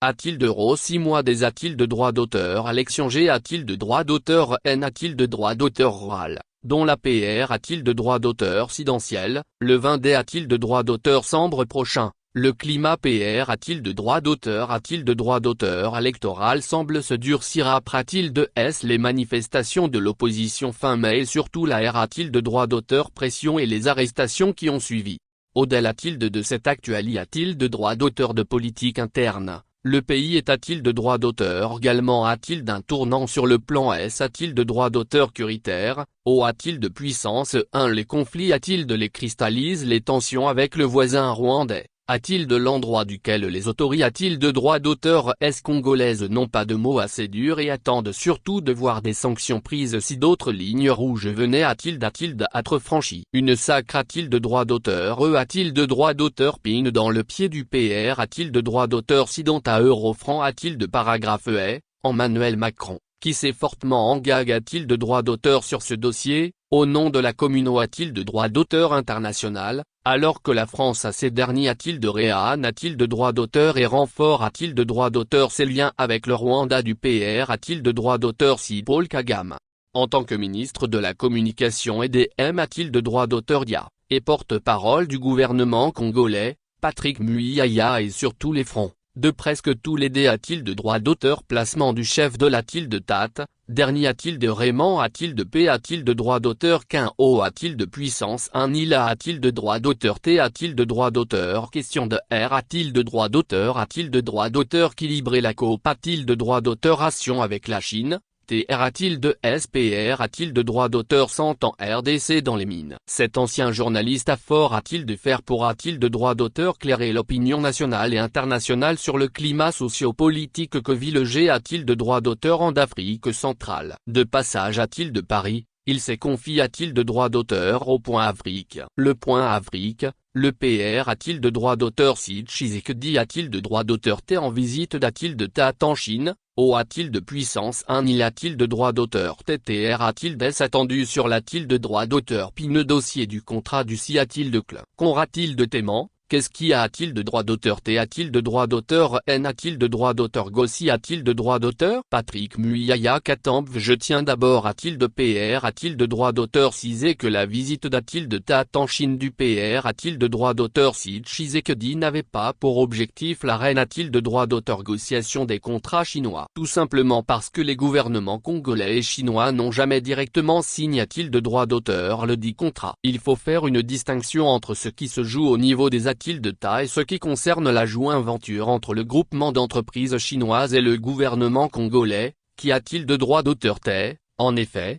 A-t-il de 6 mois des a-t-il de droit d'auteur Alexion G a-t-il de droit d'auteur N a-t-il de droit d'auteur oral, dont l'APR a-t-il de droit d'auteur sidentiel, le 20 D a-t-il de droit d'auteur sambre prochain, le climat PR a-t-il de droit d'auteur a-t-il de droit d'auteur électoral semble se durcir a-t-il de S les manifestations de l'opposition fin mai et surtout la R a-t-il de droit d'auteur pression et les arrestations qui ont suivi. Odel a-t-il de cette actualité a-t-il de droit d'auteur de politique interne? Le pays est a-t-il de droit d'auteur également a-t-il d'un tournant sur le plan S a-t-il de droit d'auteur curitaire, O a-t-il de puissance 1 les conflits a-t-il de les cristallise les tensions avec le voisin rwandais, a-t-il de l'endroit duquel les autorités a-t-il de droit d'auteur S congolaises n'ont pas de mots assez durs et attendent surtout de voir des sanctions prises si d'autres lignes rouges venaient a-t-il d'être franchies. Une sacre a-t-il de droit d'auteur E a-t-il de droit d'auteur PIN dans le pied du PR a-t-il de droit d'auteur Sidon à Eurofranc a-t-il de paragraphe E Emmanuel Macron, qui s'est fortement engagé a-t-il de droit d'auteur sur ce dossier, au nom de la communauté a-t-il de droit d'auteur international, alors que la France a ces derniers a-t-il de Réan a-t-il de droit d'auteur et renfort a-t-il de droit d'auteur ses liens avec le Rwanda du PR a-t-il de droit d'auteur si Paul Kagame, en tant que ministre de la Communication et des M a-t-il de droit d'auteur Dia, et porte-parole du gouvernement congolais, Patrick Muyaya et sur tous les fronts. De presque tous les D a-t-il de droit d'auteur placement du chef de a-t-il de Tate, dernier a-t-il de Raymond a-t-il de P a-t-il de droit d'auteur qu'un O a-t-il de puissance 1 Nila a-t-il de droit d'auteur T a-t-il de droit d'auteur question de R a-t-il de droit d'auteur a-t-il de droit d'auteur équilibré la coop a-t-il de droit d'auteur ration avec la Chine, TR a-t-il de SPR a-t-il de droit d'auteur 100 ans RDC dans les mines. Cet ancien journaliste à fort a-t-il de faire pour a-t-il de droit d'auteur clairer l'opinion nationale et internationale sur le climat socio-politique que vit le G a-t-il de droit d'auteur en Afrique centrale. De passage a-t-il de Paris, il s'est confié a-t-il de droit d'auteur au Point Afrique. Le Point Afrique, le PR a-t-il de droit d'auteur si Tshisekedi a-t-il de droit d'auteur T en visite d'a-t-il de Tate en Chine, O a-t-il de puissance 1 il a-t-il de droit d'auteur TTR a-t-il des attendu sur l'a-t-il de droit d'auteur Pine dossier du contrat du si a-t-il de Cl. Qu'aura-t-il de Téman, qu'est-ce qui a-t-il de droit d'auteur T a-t-il de droit d'auteur N a-t-il de droit d'auteur Gossi a-t-il de droit d'auteur Patrick Muyaya Katamv je tiens d'abord a-t-il de PR a-t-il de droit d'auteur Cisé que la visite d'a-t-il de Tate en Chine du PR a-t-il de droit d'auteur si Tshisekedi n'avait pas pour objectif la reine a-t-il de droit d'auteur négociation des contrats chinois tout simplement parce que les gouvernements congolais et chinois n'ont jamais directement signé a-t-il de droit d'auteur le dit contrat. Il faut faire une distinction entre ce qui se joue au niveau des a-t-il de ta et ce qui concerne la joint-venture entre le groupement d'entreprises chinoises et le gouvernement congolais, qui a-t-il de droit d'auteur T, en effet,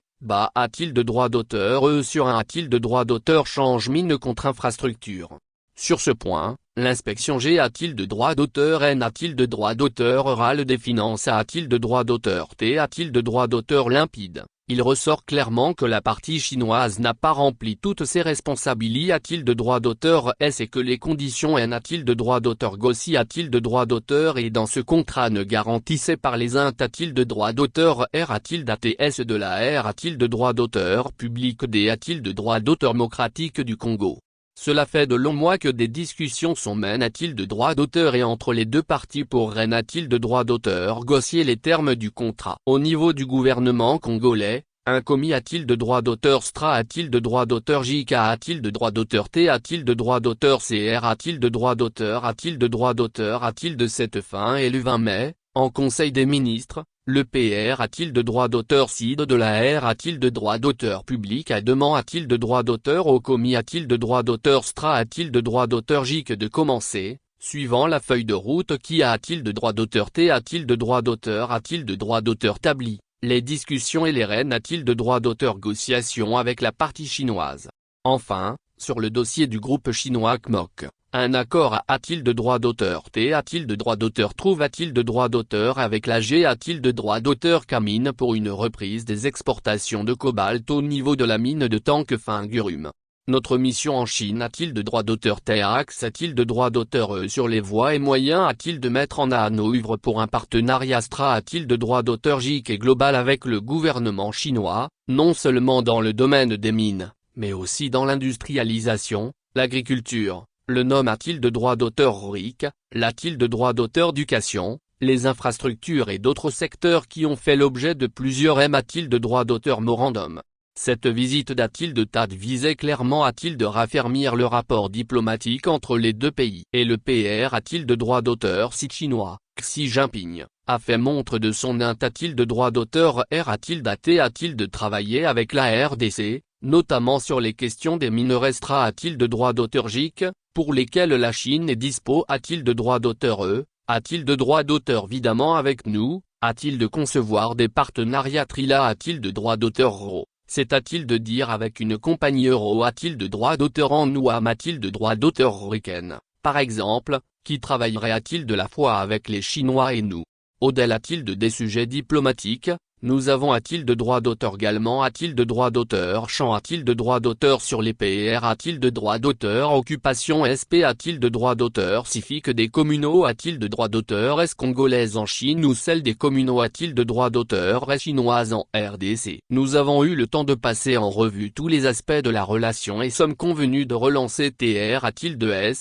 a-t-il de droit d'auteur E sur un a-t-il de droit d'auteur change mine contre infrastructure. Sur ce point, l'inspection G a-t-il de droit d'auteur N a-t-il de droit d'auteur oral des finances a-t-il de droit d'auteur T a-t-il de droit d'auteur limpide. Il ressort clairement que la partie chinoise n'a pas rempli toutes ses responsabilités a-t-il de droit d'auteur S et que les conditions N a-t-il de droit d'auteur Gossi a-t-il de droit d'auteur et dans ce contrat ne garantissait par les uns a-t-il de droit d'auteur R a-t-il d'ATS de la R a-t-il de droit d'auteur public D a-t-il de droit d'auteur démocratique du Congo. Cela fait de longs mois que des discussions sont menées a-t-il de droit d'auteur et entre les deux parties pour Rennes a-t-il de droit d'auteur négocier les termes du contrat. Au niveau du gouvernement congolais, un commis a-t-il de droit d'auteur Stra a-t-il de droit d'auteur JK a-t-il de droit d'auteur T a-t-il de droit d'auteur CR a-t-il de droit d'auteur a-t-il de droit d'auteur a-t-il de cette fin et le 20 mai, en Conseil des ministres, le PR a-t-il de droit d'auteur CID de la R a-t-il de droit d'auteur public à demain a-t-il de droit d'auteur au commis a-t-il de droit d'auteur Stra a-t-il de droit d'auteur JK de commencer, suivant la feuille de route qui a-t-il de droit d'auteur T a-t-il de droit d'auteur a-t-il de droit d'auteur tabli, les discussions et les rennes a-t-il de droit d'auteur négociation avec la partie chinoise. Enfin, sur le dossier du groupe chinois KMOK. Un accord a-t-il de droit d'auteur T a-t-il de droit d'auteur trouve a-t-il de droit d'auteur avec la G a-t-il de droit d'auteur Camine pour une reprise des exportations de cobalt au niveau de la mine de Tankefengurum. Notre mission en Chine a-t-il de droit d'auteur Tax a-t-il de droit d'auteur E sur les voies et moyens a-t-il de mettre en œuvre pour un partenariat Stra a-t-il de droit d'auteur JIC et global avec le gouvernement chinois, non seulement dans le domaine des mines, mais aussi dans l'industrialisation, l'agriculture. Le nom a-t-il de droit d'auteur RIC, l'a-t-il de droit d'auteur éducation, les infrastructures et d'autres secteurs qui ont fait l'objet de plusieurs de droits d'auteur memorandum. Cette visite d'A-T visait clairement de raffermir le rapport diplomatique entre les deux pays. Et le PR de droit d'auteur chinois, Xi Jinping, a fait montre de son de droit d'auteur de travailler avec la RDC, notamment sur les questions des mineurs restreints de droit d'auteur JIC, pour lesquels la Chine est dispo de droit d'auteur de droit d'auteur évidemment avec nous, de concevoir des partenariats trila de droit d'auteur RO. C'est-à-il de dire avec une compagnie euro de droit d'auteur en ou de droit d'auteur ricaine, par exemple, qui travaillerait de la fois avec les Chinois et nous. Au-delà des sujets diplomatiques, nous avons de droit d'auteur également de droit d'auteur champ de droit d'auteur sur les PR de droit d'auteur occupation SP de droit d'auteur civique des communaux de droit d'auteur congolaises en Chine ou celle des communaux de droit d'auteur chinoises en RDC. Nous avons eu le temps de passer en revue tous les aspects de la relation et sommes convenus de relancer TR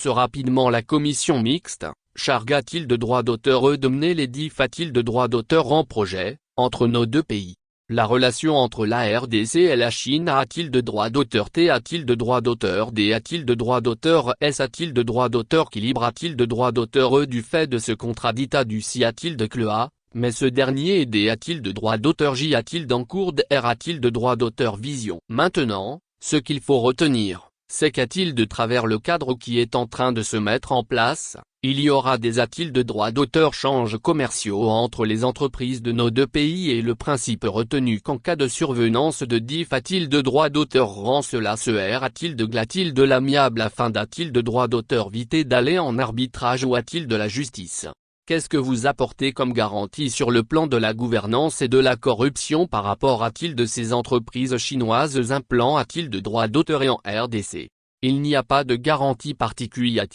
rapidement la commission mixte, charge de droit d'auteur de mener les de droit d'auteur en projet, entre nos deux pays. La relation entre la RDC et la Chine a-t-il de droit d'auteur T a-t-il de droit d'auteur D a-t-il de droit d'auteur S a-t-il de droit d'auteur Libre a-t-il de droit d'auteur du fait de ce contradictat du si a-t-il de CLEA, mais ce dernier D a-t-il de droit d'auteur J a-t-il d'encours de R a-t-il de droit d'auteur Vision. Maintenant, ce qu'il faut retenir, c'est de travers le cadre qui est en train de se mettre en place, il y aura des de droits d'auteur changes commerciaux entre les entreprises de nos deux pays et le principe retenu qu'en cas de survenance de de droits d'auteur rend cela se de de l'amiable afin de droits d'auteur éviter d'aller en arbitrage ou de la justice. Qu'est-ce que vous apportez comme garantie sur le plan de la gouvernance et de la corruption par rapport de ces entreprises chinoises implant de droits d'auteur et en RDC? Il n'y a pas de garantie particulière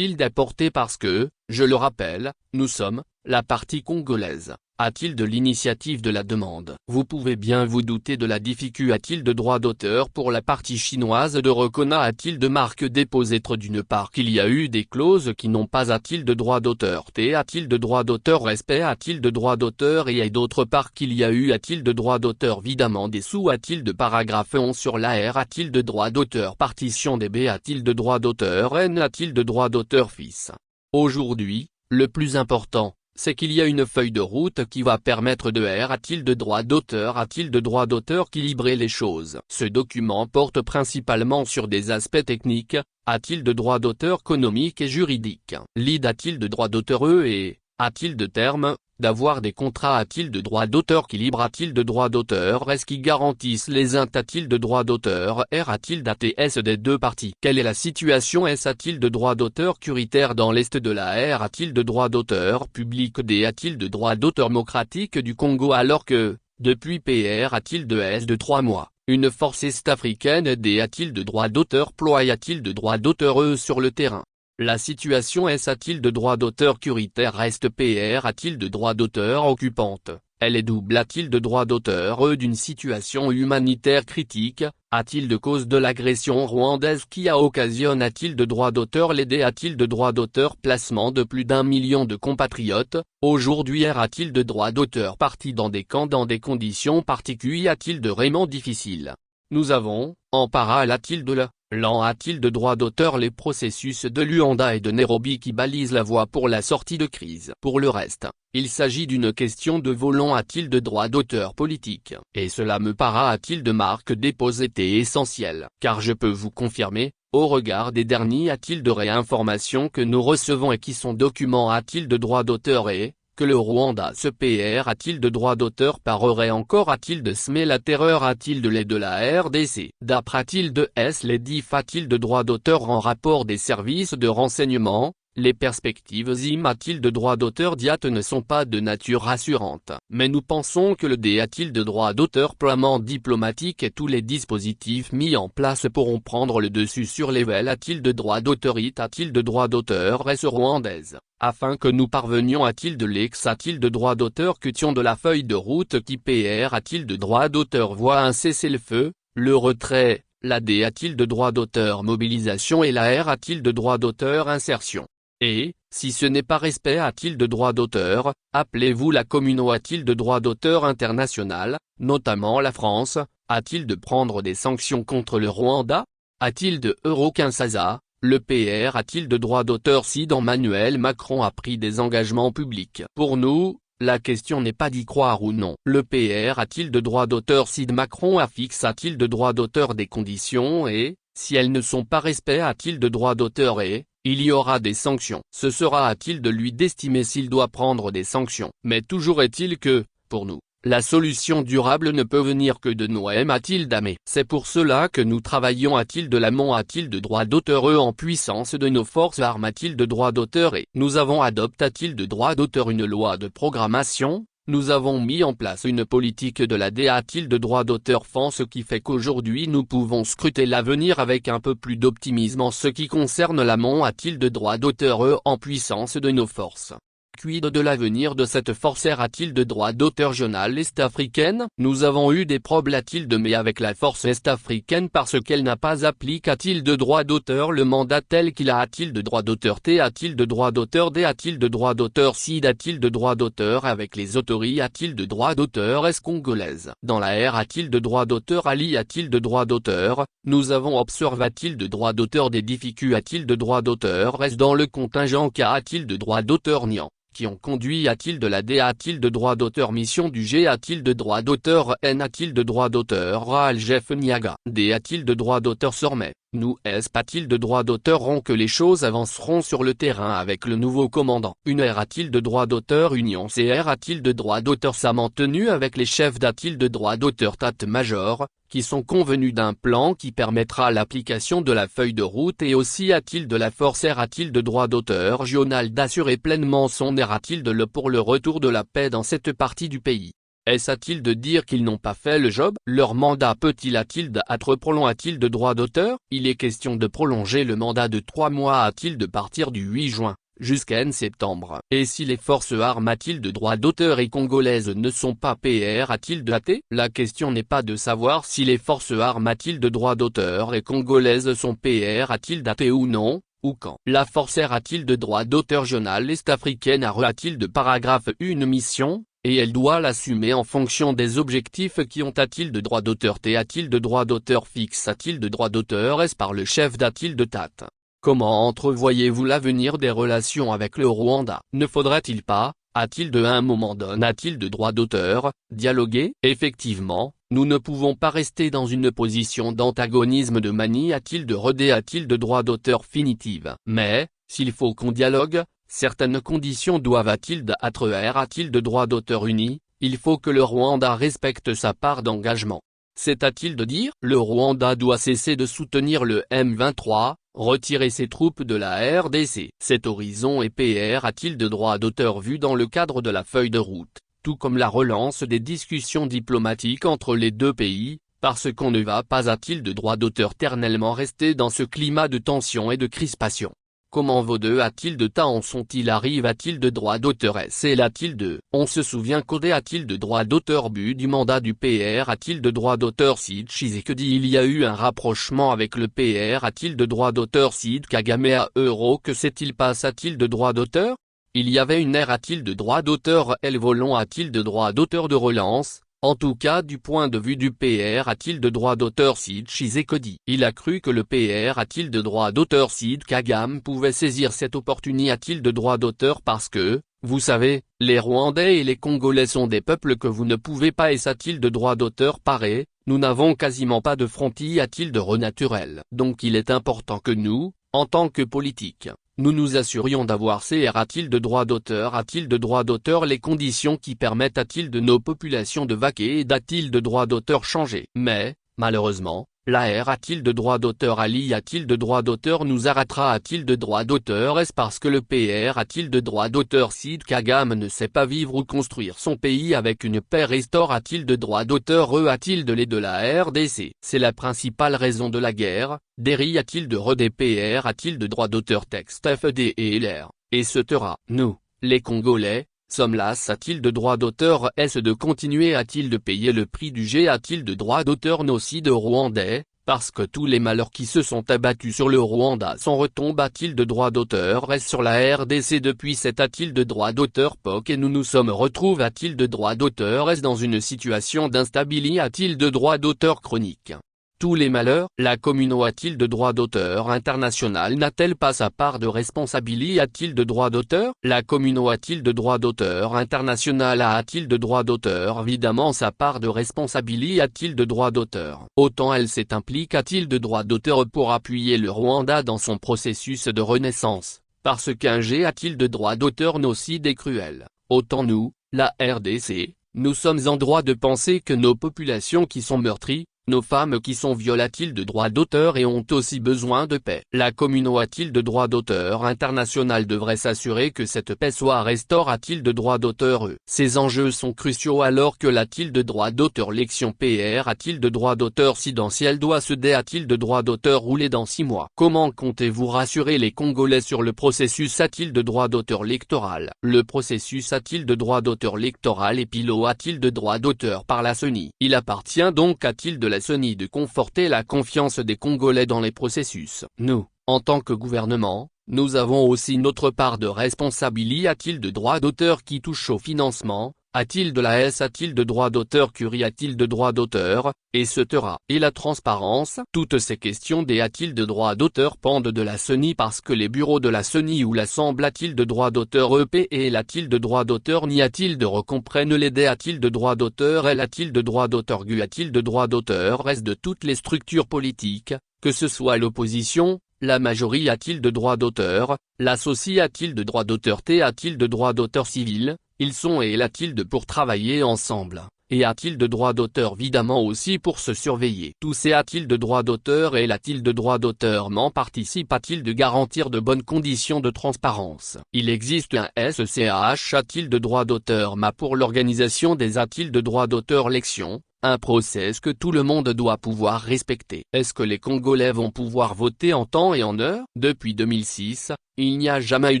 d'apporter parce que, je le rappelle, nous sommes, la partie congolaise, de l'initiative de la demande. Vous pouvez bien vous douter de la difficulté de droit d'auteur pour la partie chinoise de reconnaître de marque déposée d'une part qu'il y a eu des clauses qui n'ont pas de droit d'auteur T de droit d'auteur respect de droit d'auteur et d'autre part qu'il y a eu de droit d'auteur évidemment des sous de paragraphe 11 sur la R de droit d'auteur partition des B de droit d'auteur N de droit d'auteur fils. Aujourd'hui, le plus important, c'est qu'il y a une feuille de route qui va permettre de R de droit d'auteur de droit d'auteur équilibrer les choses. Ce document porte principalement sur des aspects techniques, de droit d'auteur économique et juridique. L'id de droit d'auteur et, de terme, d'avoir des contrats de droit d'auteur libre de droit d'auteur qui garantissent les de droit d'auteur R d'ATS des deux parties. Quelle est la situation de droit d'auteur curitaire dans l'est de la R de droit d'auteur public des de droit d'auteur démocratique du Congo alors que, depuis PR de 3 mois, une force est-africaine des de droit d'auteur ploie de droit d'auteur sur le terrain. La situation de droit d'auteur curitaire reste PR de droit d'auteur occupante, elle est double de droit d'auteur d'une situation humanitaire critique, de cause de l'agression rwandaise qui a occasionné de droit d'auteur l'aider de droit d'auteur placement de plus d'1 million de compatriotes, aujourd'hui de droit d'auteur partis dans des camps dans des conditions particulières de vraiment difficiles. Nous avons, en parallèle de l'an de droit d'auteur les processus de Luanda et de Nairobi qui balisent la voie pour la sortie de crise. Pour le reste, il s'agit d'une question de volant de droit d'auteur politique. Et cela me paraît de marque déposée et essentiel. Car je peux vous confirmer, au regard des derniers de réinformations que nous recevons et qui sont documents de droit d'auteur et, que le Rwanda se PR de droit d'auteur parerait encore de semer la terreur de l'aide de la RDC. D'après de S les de droit d'auteur en rapport des services de renseignement, les perspectives de droit d'auteur ne sont pas de nature rassurante. Mais nous pensons que le de droit d'auteur pleinement diplomatique et tous les dispositifs mis en place pourront prendre le dessus sur les de droit d'auteur de droit d'auteur rwandaise, afin que nous parvenions de l'ex de droit d'auteur cution de la feuille de route qui PR de droit d'auteur voit un cessez-le-feu, le retrait, la D de droit d'auteur mobilisation et la R de droit d'auteur insertion. Et, Si ce n'est pas respect a-t-il de droit d'auteur, appelez-vous la communauté a-t-il de droit d'auteur international, notamment la France, a-t-il de prendre des sanctions contre le Rwanda? A-t-il de Eurokinshasa, le PR a-t-il de droit d'auteur si Emmanuel Macron a pris des engagements publics? Pour nous, la question n'est pas d'y croire ou non. Le PR a-t-il de droit d'auteur si Macron a-t-il de droit d'auteur des conditions et, si elles ne sont pas respectées a-t-il de droit d'auteur et, il y aura des sanctions. Ce sera à-t-il de lui d'estimer s'il doit prendre des sanctions. Mais toujours est-il que, pour nous, la solution durable ne peut venir que de nous-mêmes a-t-il damé. C'est pour cela que nous travaillons a-t-il de l'amont a-t-il de droit d'auteur en puissance de nos forces armées a-t-il de droit d'auteur et nous avons adopté a-t-il de droit d'auteur une loi de programmation, nous avons mis en place une politique de la DA a-t-il de droit d'auteur ce qui fait qu'aujourd'hui nous pouvons scruter l'avenir avec un peu plus d'optimisme en ce qui concerne l'amont a-t-il de droit d'auteur en puissance de nos forces. Quid de l'avenir de cette force a-t-il de droit d'auteur régionale est-africaine? Nous avons eu des problèmes a-t-il de mais avec la force est-africaine parce qu'elle n'a pas appliqué a-t-il de droit d'auteur le mandat tel qu'il a-t-il de droit d'auteur T a-t-il de droit d'auteur D a-t-il de droit d'auteur CID a-t-il de droit d'auteur avec les autorités a-t-il de droit d'auteur est-congolaise? Dans la R a-t-il de droit d'auteur Ali a-t-il de droit d'auteur? Nous avons observé a-t-il de droit d'auteur des difficultés a-t-il de droit d'auteur est dans le contingent K a-t-il de droit d'auteur Nian? Qui ont conduit a-t-il de la D a-t-il de droit d'auteur mission du G a-t-il de droit d'auteur N a-t-il de droit d'auteur Raal Jeff Niaga D a-t-il de droit d'auteur Sormet? Nous est-ce pas-t-il de droit d'auteur que les choses avanceront sur le terrain avec le nouveau commandant? Une R a-t-il de droit d'auteur Union CR a-t-il de droit d'auteur Sam en tenue avec les chefs d'a-t-il de droit d'auteur Tate Major, qui sont convenus d'un plan qui permettra l'application de la feuille de route et aussi a-t-il de la force R a-t-il de droit d'auteur régional d'assurer pleinement son R a-t-il de le pour le retour de la paix dans cette partie du pays? Est-ce a-t-il de dire qu'ils n'ont pas fait le job? Leur mandat peut-il a-t-il d'être prolongé a-t-il de droit d'auteur? Il est question de prolonger le mandat de 3 mois a-t-il de partir du 8 juin, jusqu'à septembre. Et si les forces armées a-t-il de droit d'auteur et congolaises ne sont pas PR a-t-il de AT? La question n'est pas de savoir si les forces armées a-t-il de droit d'auteur et congolaises sont PR a-t-il d'AT ou non, ou quand. La force R a-t-il de droit d'auteur régional est-africaine a-t-il de paragraphe une mission? Et elle doit l'assumer en fonction des objectifs qui ont a-t-il de droit d'auteur T a-t-il de droit d'auteur fixe a-t-il de droit d'auteur S par le chef d'a-t-il de TAT. Comment entrevoyez-vous l'avenir des relations avec le Rwanda? Ne faudrait-il pas, a-t-il de un moment donné a-t-il de droit d'auteur, dialoguer? Effectivement, nous ne pouvons pas rester dans une position d'antagonisme de manie a-t-il de redé a-t-il de droit d'auteur finitive. Mais, s'il faut qu'on dialogue, certaines conditions doivent a-t-il d'être R a-t-il de droit d'auteur uni, il faut que le Rwanda respecte sa part d'engagement. C'est a-t-il de dire, le Rwanda doit cesser de soutenir le M23, retirer ses troupes de la RDC. Cet horizon et PR a-t-il de droit d'auteur vu dans le cadre de la feuille de route, tout comme la relance des discussions diplomatiques entre les deux pays, parce qu'on ne va pas a-t-il de droit d'auteur éternellement rester dans ce climat de tension et de crispation. Comment vos deux a-t-il de temps sont-ils arrive a-t-il de droit d'auteur et a-t-il de on se souvient qu'Odé a-t-il de droit d'auteur but du mandat du PR a-t-il de droit d'auteur Sid Tshisekedi il y a eu un rapprochement avec le PR a-t-il de droit d'auteur Sid Kagame à Euro que s'est-il passe a-t-il de droit d'auteur? Il y avait une ère a-t-il de droit d'auteur El Volon a-t-il de droit d'auteur de relance? En tout cas du point de vue du PR a-t-il de droit d'auteur Sid Tshisekedi? Il a cru que le PR a-t-il de droit d'auteur Sid Kagame pouvait saisir cette opportunité a-t-il de droit d'auteur parce que, vous savez, les Rwandais et les Congolais sont des peuples que vous ne pouvez pas et a-t-il de droit d'auteur pareil, nous n'avons quasiment pas de frontières a-t-il de renaturel. Donc il est important que nous, en tant que politiques, nous nous assurions d'avoir CR a-t-il de droit d'auteur a-t-il de droit d'auteur les conditions qui permettent a-t-il de nos populations de vaquer et d'a-t-il de droit d'auteur changer. Mais, malheureusement, la R a-t-il de droit d'auteur Ali a-t-il de droit d'auteur nous arrêtera a-t-il de droit d'auteur est-ce parce que le PR a-t-il de droit d'auteur Sid Kagame ne sait pas vivre ou construire son pays avec une paix restore a-t-il de droit d'auteur a-t-il de l'aide de la RDC. C'est la principale raison de la guerre, Derry a-t-il de redPR a-t-il de droit d'auteur texte FD et LR, et ce sera, nous, les Congolais, sommes là a-t-il de droit d'auteur est-ce de continuer a-t-il de payer le prix du G a-t-il de droit d'auteur aussi de Rwandais, parce que tous les malheurs qui se sont abattus sur le Rwanda sont retombés a-t-il de droit d'auteur reste sur la RDC depuis cet a-t-il de droit d'auteur POC et nous nous sommes retrouvés a-t-il de droit d'auteur reste dans une situation d'instabilité a-t-il de droit d'auteur chronique. Tous les malheurs, la communauté a-t-il de droit d'auteur international n'a-t-elle pas sa part de responsabilité a-t-il de droit d'auteur? La communauté a-t-il de droit d'auteur international a-t-il de droit d'auteur évidemment sa part de responsabilité a-t-il de droit d'auteur? Autant elle s'est impliquée a-t-il de droit d'auteur pour appuyer le Rwanda dans son processus de renaissance, parce qu'un G a-t-il de droit d'auteur nocide et cruel, autant nous, la RDC, nous sommes en droit de penser que nos populations qui sont meurtries, nos femmes qui sont violées a-t-il de droit d'auteur et ont aussi besoin de paix. La communauté a-t-il de droit d'auteur international devrait s'assurer que cette paix soit restaurée a-t-il de droit d'auteur. Ces enjeux sont cruciaux alors que l'a-t-il de droit d'auteur l'élection PR a-t-il de droit d'auteur sidentiel doit se dé a-t-il de droit d'auteur rouler dans 6 mois. Comment comptez-vous rassurer les Congolais sur le processus a-t-il de droit d'auteur électoral? Le processus a-t-il de droit d'auteur électoral et pilote a-t-il de droit d'auteur par la CENI? Il appartient donc a-t-il de la CENI de conforter la confiance des Congolais dans les processus. Nous, en tant que gouvernement, nous avons aussi notre part de responsabilité a-t-il de droit d'auteur qui touche au financement, a-t-il de la S a-t-il de droit d'auteur Curie a-t-il de droit d'auteur, etc. Et la transparence? Toutes ces questions des a-t-il de droit d'auteur pendent de la CENI parce que les bureaux de la CENI ou l'Assemblée a-t-il de droit d'auteur EP et l'a-t-il de droit d'auteur n'y a-t-il de recomprennent les D a-t-il de droit d'auteur L a-t-il de droit d'auteur GU a-t-il de droit d'auteur reste de toutes les structures politiques, que ce soit l'opposition, la majorité a-t-il de droit d'auteur, l'associé a-t-il de droit d'auteur T a-t-il de droit d'auteur civil, ils sont et a-t-il de pour travailler ensemble, et a-t-il de droit d'auteur évidemment aussi pour se surveiller. Tous ces a-t-il de droit d'auteur et a-t-il de droit d'auteur m'en participe a-t-il de garantir de bonnes conditions de transparence. Il existe un SCH a-t-il de droit d'auteur MA pour l'organisation des a-t-il de droit d'auteur l'élection. Un process que tout le monde doit pouvoir respecter. Est-ce que les Congolais vont pouvoir voter en temps et en heure? Depuis 2006, il n'y a jamais eu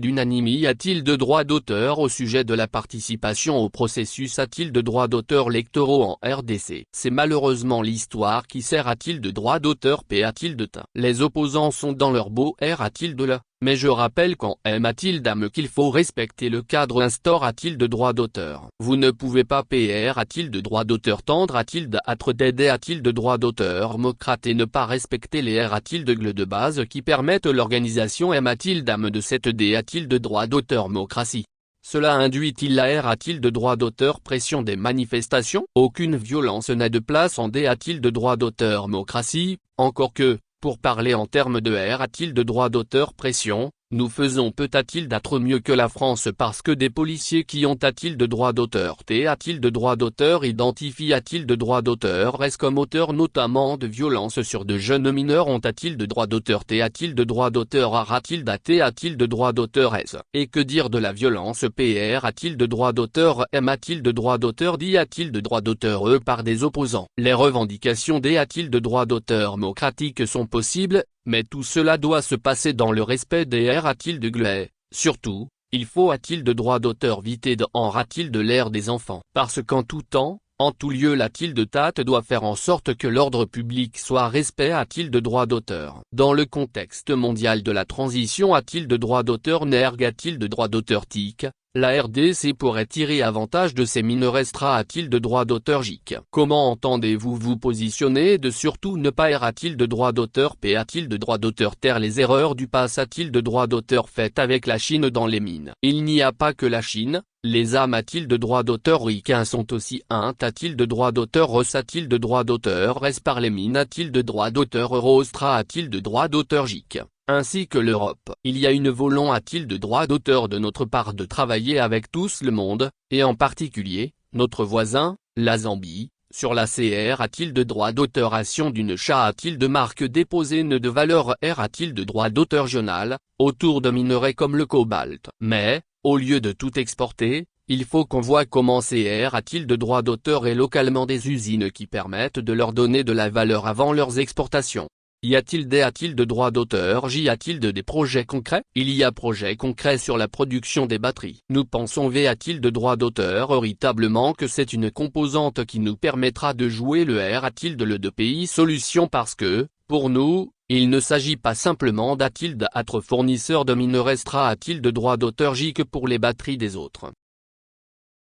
d'unanimité a-t-il de droit d'auteur au sujet de la participation au processus a-t-il de droit d'auteur électoraux en RDC. C'est malheureusement l'histoire qui sert a-t-il de droit d'auteur P a-t-il de T. Les opposants sont dans leur beau R a-t-il de L. Mais je rappelle qu'en M a-t-il d'âme qu'il faut respecter le cadre instaure a-t-il de droit d'auteur. Vous ne pouvez pas PR a-t-il de droit d'auteur tendre a-t-il d'être d'aider a-t-il de droit d'auteur mocrate et ne pas respecter les R a-t-il de GLE de base qui permettent l'organisation M a-t-il d'âme de cette D a-t-il de droit d'auteur mocratie. Cela induit-il la R a-t-il de droit d'auteur pression des manifestations? Aucune violence n'a de place en D a-t-il de droit d'auteur mocratie, encore que, pour parler en termes de R a-t-il de droit d'auteur pression, nous faisons peut-a-t-il d'être mieux que la France parce que des policiers qui ont a-t-il de droit d'auteur T a-t-il de droit d'auteur identifie a-t-il de droit d'auteur reste comme auteur notamment de violences sur de jeunes mineurs ont a-t-il de droit d'auteur T a-t-il de droit d'auteur R a-t-il d'AT a-t-il de droit d'auteur S. Et que dire de la violence PR a-t-il de droit d'auteur M a-t-il de droit d'auteur D a-t-il de droit d'auteur E par des opposants. Les revendications D a-t-il de droit d'auteur démocratiques sont possibles, mais tout cela doit se passer dans le respect des R a-t-il de GLE. Surtout, il faut a-t-il de droit d'auteur vité de en a-t-il de l'ère des enfants. Parce qu'en tout temps, en tout lieu l'a-t-il de Tate doit faire en sorte que l'ordre public soit respect a-t-il de droit d'auteur. Dans le contexte mondial de la transition a-t-il de droit d'auteur NERG a-t-il de droit d'auteur TIC. La RDC pourrait tirer avantage de ces mineurs restera a-t-il de droit d'auteur JIC. Comment entendez-vous vous positionner de surtout ne pas a-t-il de droit d'auteur P a-t-il de droit d'auteur taire les erreurs du passé a-t-il de droit d'auteur faites avec la Chine dans les mines. Il n'y a pas que la Chine, les âmes a-t-il de droit d'auteur ricains sont aussi a-t-il de droit d'auteur Ross a-t-il de droit d'auteur reste par les mines a-t-il de droit d'auteur Eurostra a-t-il de droit d'auteur JIC. Ainsi que l'Europe. Il y a une volonté a-t-il de droit d'auteur de notre part de travailler avec tous le monde, et en particulier, notre voisin, la Zambie, sur la CR a-t-il de droit d'auteuration d'une chat a-t-il de marque déposée de valeur R a-t-il de droit d'auteur journal, autour de minerais comme le cobalt. Mais, au lieu de tout exporter, il faut qu'on voit comment CR a-t-il de droit d'auteur et localement des usines qui permettent de leur donner de la valeur avant leurs exportations. Y a-t-il de droits d'auteur? Y a-t-il des projets concrets? Il y a projets concrets sur la production des batteries. Nous pensons a-t-il de droits d'auteur? Véritablement que c'est une composante qui nous permettra de jouer le a-t-il de pays solution parce que, pour nous, il ne s'agit pas simplement d'être fournisseur de minerais a-t-il de droits d'auteur que pour les batteries des autres.